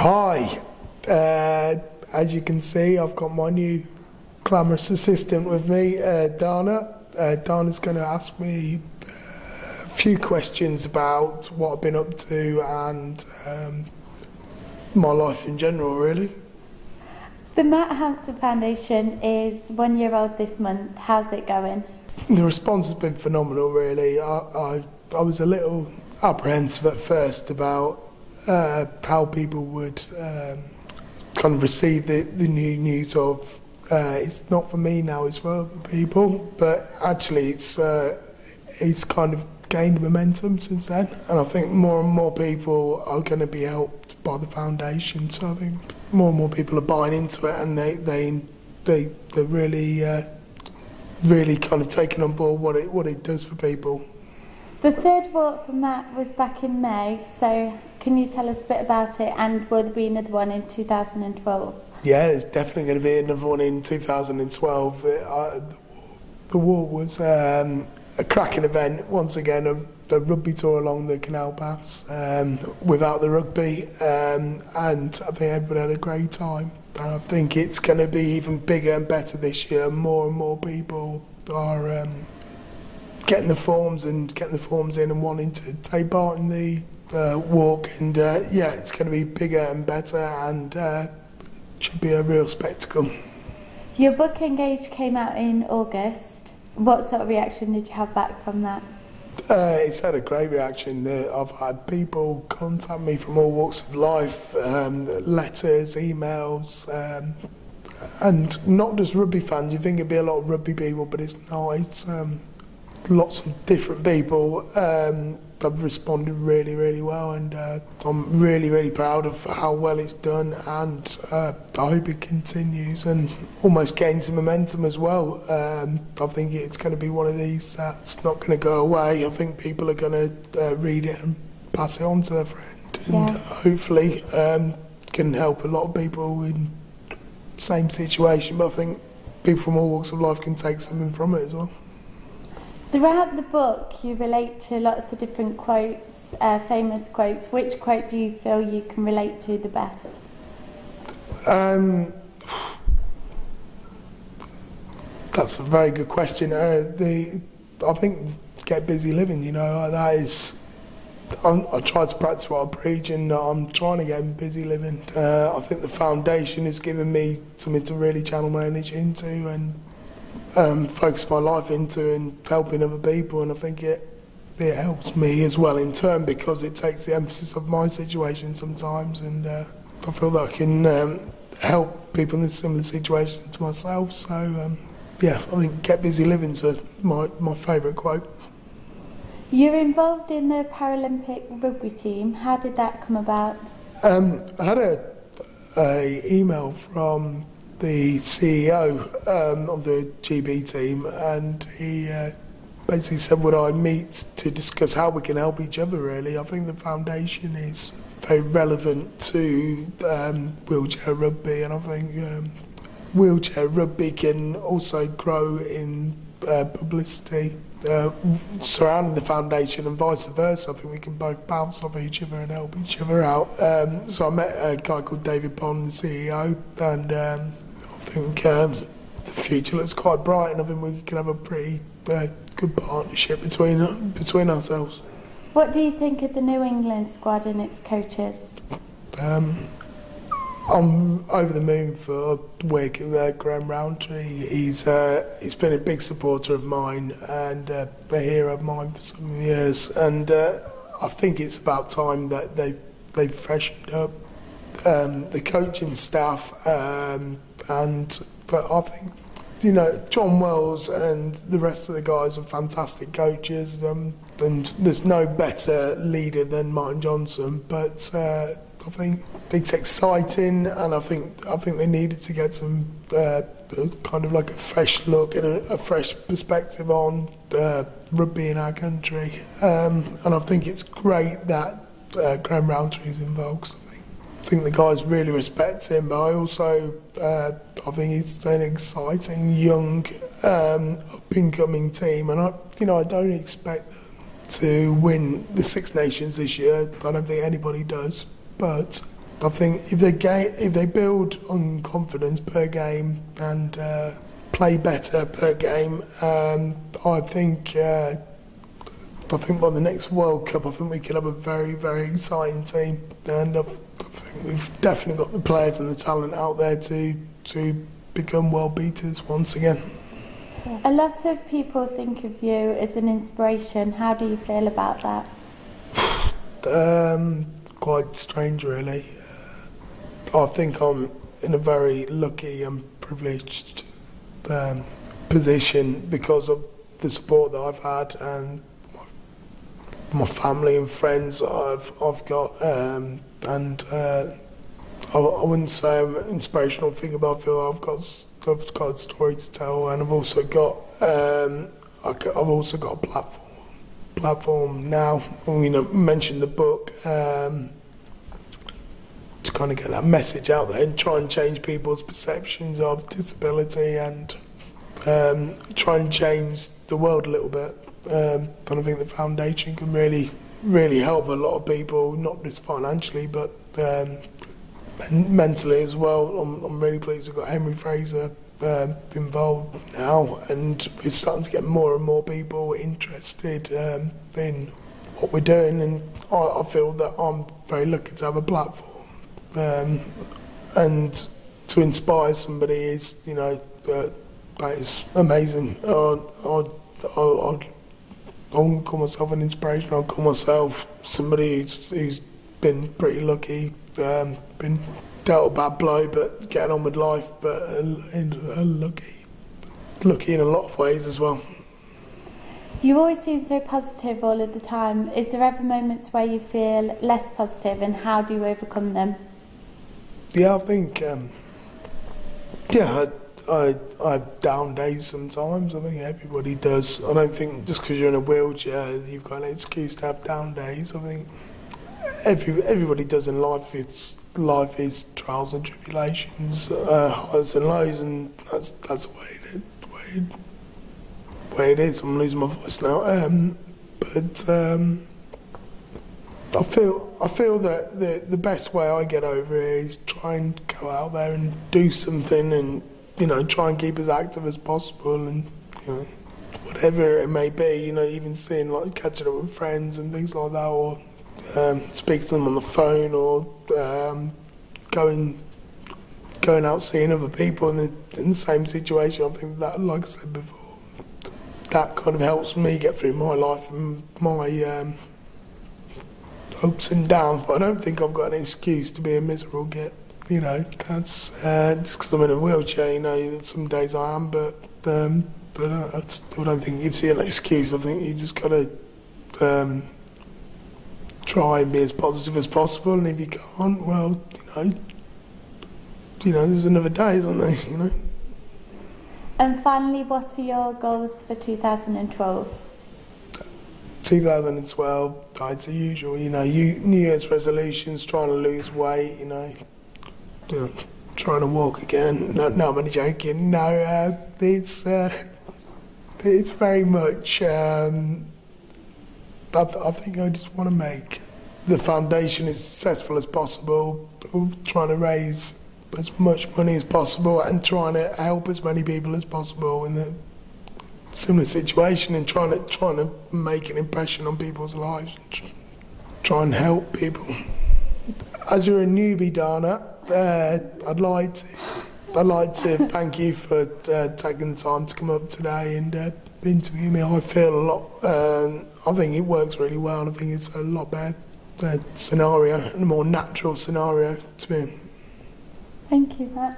Hi, as you can see, I've got my new glamorous assistant with me, Dana. Dana's going to ask me a few questions about what I've been up to and my life in general, really. The Matt Hampson Foundation is 1 year old this month. How's it going? The response has been phenomenal, really. I was a little apprehensive at first about how people would kind of receive the new news of it's not for me now, it's for other people. But actually, it's kind of gained momentum since then, and I think more and more people are going to be helped by the foundation. So I think more and more people are buying into it, and they're really kind of taking on board what it does for people. The third walk for Matt was back in May, so can you tell us a bit about it, and will there be another one in 2012? Yeah, there's definitely going to be another one in 2012. The walk was a cracking event, once again, the rugby tour along the canal paths without the rugby, and I think everybody had a great time. And I think it's going to be even bigger and better this year. More and more people are getting the forms in and wanting to take part in the walk, and yeah, it's going to be bigger and better, and should be a real spectacle. Your book Engage came out in August. What sort of reaction did you have back from that? It's had a great reaction. I've had people contact me from all walks of life, letters, emails, and not just rugby fans. You think it'd be a lot of rugby people, but it's not. It's lots of different people have responded really, really well, and I'm really, really proud of how well it's done, and I hope it continues and almost gains some momentum as well. I think it's going to be one of these that's not going to go away. I think people are going to read it and pass it on to their friend, and hopefully can help a lot of people in the same situation, but I think people from all walks of life can take something from it as well. Throughout the book, you relate to lots of different quotes, famous quotes. Which quote do you feel you can relate to the best? That's a very good question. I think get busy living, you know, that is, I try to practice what I preach, and I'm trying to get busy living. I think the foundation has given me something to really channel my energy into and focus my life into, and helping other people, and I think it helps me as well in turn, because it takes the emphasis of my situation sometimes, and I feel that I can help people in a similar situation to myself. So yeah, I think get busy living's my favourite quote. You're involved in the Paralympic rugby team. How did that come about? I had a email from the CEO of the GB team, and he basically said, would I meet to discuss how we can help each other, really. I think the foundation is very relevant to wheelchair rugby, and I think wheelchair rugby can also grow in publicity surrounding the foundation, and vice versa. I think we can both bounce off each other and help each other out. So I met a guy called David Pond, the CEO, and I think the future looks quite bright, and I think we can have a pretty good partnership between ourselves. What do you think of the New England squad and its coaches? I'm over the moon for Graham Roundtree. He's been a big supporter of mine and a hero of mine for some years, and I think it's about time that they've freshened up the coaching staff, but I think, you know, John Wells and the rest of the guys are fantastic coaches, and there's no better leader than Martin Johnson, but I think it's exciting, and I think they needed to get some kind of like a fresh look and a fresh perspective on rugby in our country, and I think it's great that Graham Roundtree is involved, 'cause I think the guys really respect him, but I also I think it's an exciting young up-and-coming team, and I don't expect them to win the Six Nations this year. I don't think anybody does, but I think if they build on confidence per game and play better per game, I think by the next World Cup, I think we could have a very, very exciting team, and I think we've definitely got the players and the talent out there to become world beaters once again. A lot of people think of you as an inspiration. How do you feel about that? Quite strange, really. I think I'm in a very lucky and privileged position because of the support that I've had and my family and friends that I've got, and I wouldn't say I'm an inspirational figure, but I feel I've got a story to tell, and I've also got a platform now. Mentioned the book to kind of get that message out there and try and change people's perceptions of disability and try and change the world a little bit. And I think the foundation can really, really help a lot of people, not just financially, but mentally as well. I'm really pleased we've got Henry Fraser involved now, and we're starting to get more and more people interested in what we're doing, and I feel that I'm very lucky to have a platform and to inspire somebody is, that is amazing. I wouldn't call myself an inspiration. I'll call myself somebody who's been pretty lucky, been dealt a bad blow, but getting on with life, but lucky in a lot of ways as well. You always seem so positive all of the time. Is there ever moments where you feel less positive, and how do you overcome them? Yeah, I think, I have down days sometimes. I think everybody does. I don't think just because you're in a wheelchair you've got an excuse to have down days. I think everybody does in life. Life is trials and tribulations, highs and lows, and that's the way it is. I'm losing my voice now, but I feel that the best way I get over it is try and go out there and do something, and try and keep as active as possible, and whatever it may be, even seeing, like, catching up with friends and things like that, or speak to them on the phone, or going out seeing other people in the same situation. I think that, like I said before, that kind of helps me get through my life and my ups and downs. But I don't think I've got an excuse to be a miserable git. That's just because I'm in a wheelchair. Some days I am, but I still don't think it gives you an excuse. I think you just got to try and be as positive as possible, and if you can't, well, there's another day, isn't there? And finally, what are your goals for 2012? 2012, it's the usual, New Year's resolutions, trying to lose weight, trying to walk again. No, I'm only joking. No, it's very much. I think I just want to make the foundation as successful as possible. Trying to raise as much money as possible and trying to help as many people as possible in a similar situation, and trying to make an impression on people's lives. Try and help people. As you're a newbie, Dana, I'd like to thank you for taking the time to come up today and interview me. I feel a lot. I think it works really well, and I think it's a lot better scenario, and a more natural scenario to be in. Thank you, Matt.